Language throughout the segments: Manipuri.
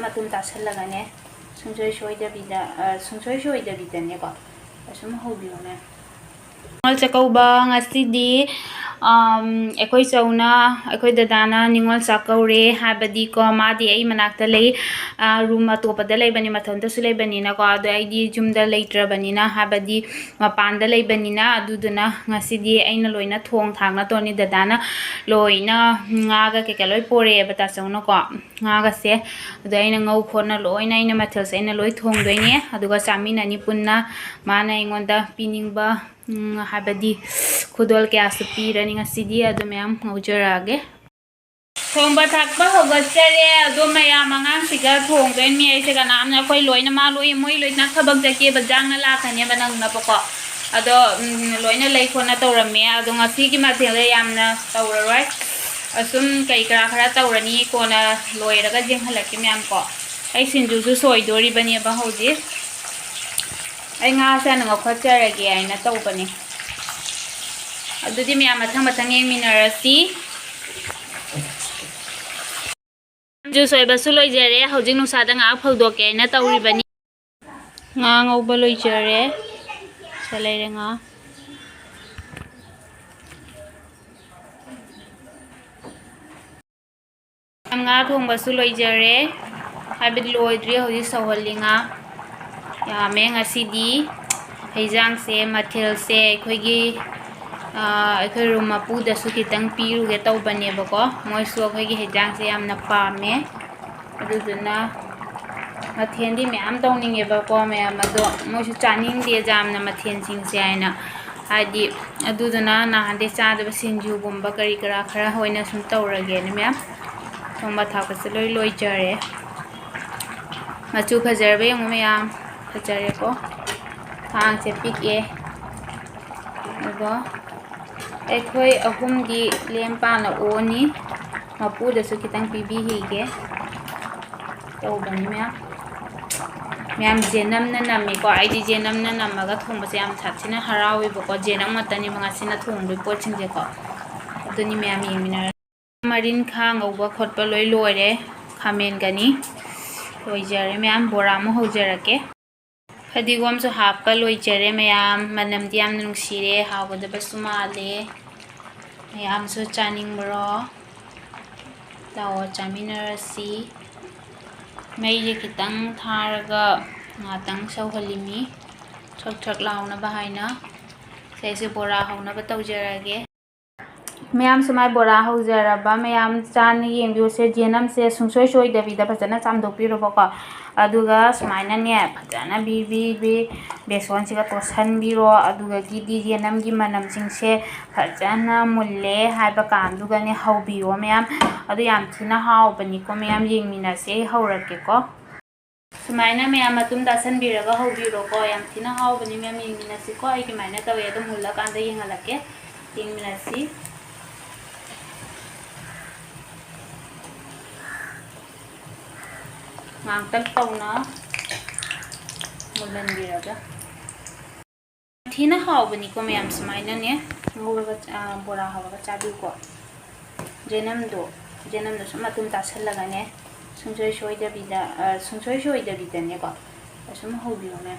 matum tasalagane sungsoi soidabidane ko asum hobiyone ningol chakauba ngasidi ekoi chauna ekoi dadana ningol chakaure habadi ko madi ai manakta lei room atopada leibani mathonta su leibani na ko adu aidi jumda leitrabani na habadi mapanda leibani na aduduna ngasidi aina loina thong thangna toni dadana loina ngaga ke loi pore bata chauna ko ngaga se adu aina ngau khona loina aina mathel se aina loi thong doine aduga chamina ni punna mana ingonda piningba habadi khudol ke asupi rani ngasidi adu mayam ngaujarage thongba thakba hogasare adu mayam angang siga thong doin mi aise kana amna koi loina ma loi moi loina thabak jake bajang na lakhane banang na pako ado loina lei khona tawrame adu ngasi ki mathel yamna tawraroi asum kai kra khara tawrani kona loiraga jenghalaki mayam ko ai sinju su soidori bani ba hoji ai nga sa nang khotjarage aina tawbani adudi mayam mathang yengminarasi ju soiba su loijare hojing nusada nga phaudoke aina tawribani nga ngauba loijare salaire nga nga thongba su loijare habid loidri hoji sawhalinga yame ngasidi heijang se mathel se khoigi akhoi room apu da su kitang piru ge tawbane bako moi su khoigi heijang se yamna pame aduduna mathendi me am tawninge bako me amado moi su chaning de jamna mathen sing se aina hadi aduduna na hande cha da sinju gumba kari kara khara hoina sum tawrage ne me thongba thakpa se loi loijare machu khajarbe yong me yam khajare ko thang se pik e ado ekhoi ahum di lempa na oni mapu da su kitang pibi hige to bani myam jenam na nami ko id jenam na namaga thongba se yam thatsina harawi bo ko jenam matani manga sina thongri poching je ko aduni myam yemina marin khang oba khotpa loi loire khamen gani loijare myam bora mo hojarake fadigom so happa loijare myam manam diam nungsire hawada basumale myam so chaning bro tawo chaminarasi mai je kitang tharaga ngatang sawhalimi thak launa bahaina sese bora hauna ba tawjarage ma'am सुमाय बोरा हौजरबा मैम चान येंबियो से जेनम से सुंसोय सोय दबिदा फजना चामदोपिरोबको अदुगा सुमायना ने फजना बी बेसन सिगा तोसन बिरो अदुगा गिदी जेनम गी मनम सिंसे फजना मुल्ले हाइबा कांदुगा ने हौबियो मैम अदु याम थिना हावबनिको मैम येंगमिना से हौरकेको सुमायना मैम मतुम दासन बिरगा हौबिरोको याम थिना हावबनि मैम येंगमिना सिको आइगे मायना तवे अदु मुल्ला कांदा येंगलके येंगमिना सि ngangtal tawna mulan biraga thina hawbani ko mayam sumaina ne nguraga bora hawaga chabi ko jenam do sumatum tasalaga ne sungsoi soidabida ne ko asum hobiyo ne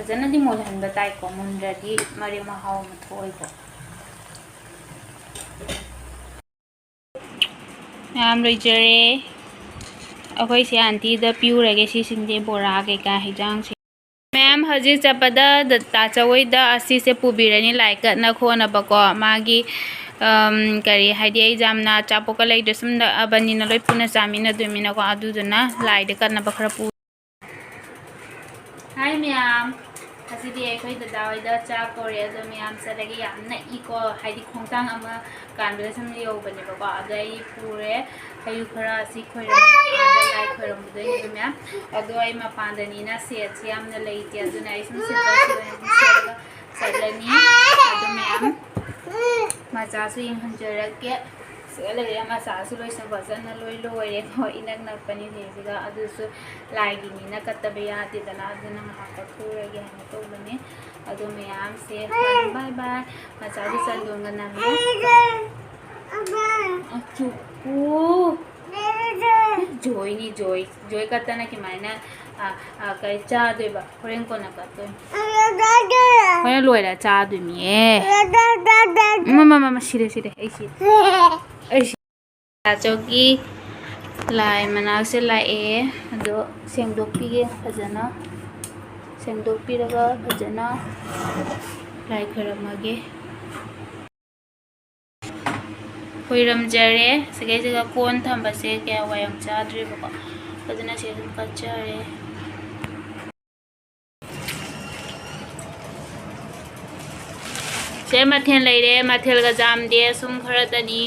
fajana di mulhan batai ko munradi mari ma haw mathoi ko ngam loijare अखोई से आंटी द प्यूरगे सी सिंदे बोरा के का हिजांग से मैम हजि चपदा ता चवई द असी से पुबिरनी लाइक न खोना बको मागी करी हाइदि एग्जाम ना चापोका लै दसम द अबनी न लोइ पुना चामिना दुमिना को अदुदना लाइद करना बखरा पु हाय मैम हसिदि एखोई द दावई द चा कोरे द मैम सलगे यामना इको हाइदि खोंतांग अमा कानबे सम लियो बने बको अदई पुरे hayu khara si khoiram ada lai khoiram budai ni mya adoi ma pandani na se chiam na lei ti aduna isum se ba salani adu myam ma cha su ing hanjara ke se le ma sa su loi sa bajan na loi loi re ko inak na pani ne siga adu su lai gi ni na katabe ya ti dana aduna ma ka thura ge na to bane adu myam se bye bye ma cha di sal dong na me Achuku. joy ni joy kata na kimana kai cha doi ba horen ko na ka doi horen loi la cha doi mi mama sire ai jogi lai mana se lai ado sengdokpi ge phajana sengdokpi raga phajana lai kharamage hoiramjare sege jaga kon thamba se kya wayam chadre ba phajana se kachare se mathel leire mathel ga jam de sum khara tani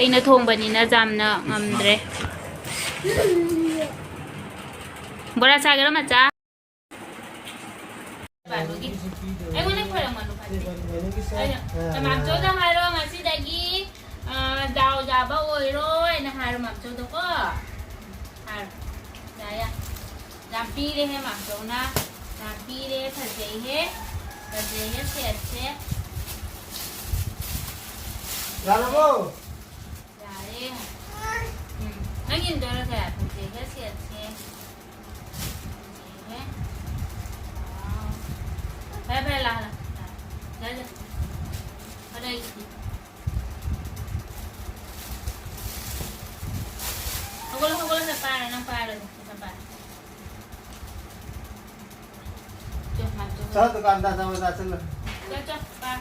aina thongbani na jamna ngamdre bora sagara macha badugi ai mone khara manu phate ai tamam choda haro ngasi dagi dau jaba oiro ena haro mam choda ko har daya jampi re he mam chona jampi re phajei he se Ramo. Nangin dora kaya phajei he se Bye la. Đây. Ở đây. Không có sa pa này, pa rồi, sa pa. Cho mặt cho. Sao tụi con ta sao mà ta xin rồi. Cho pa.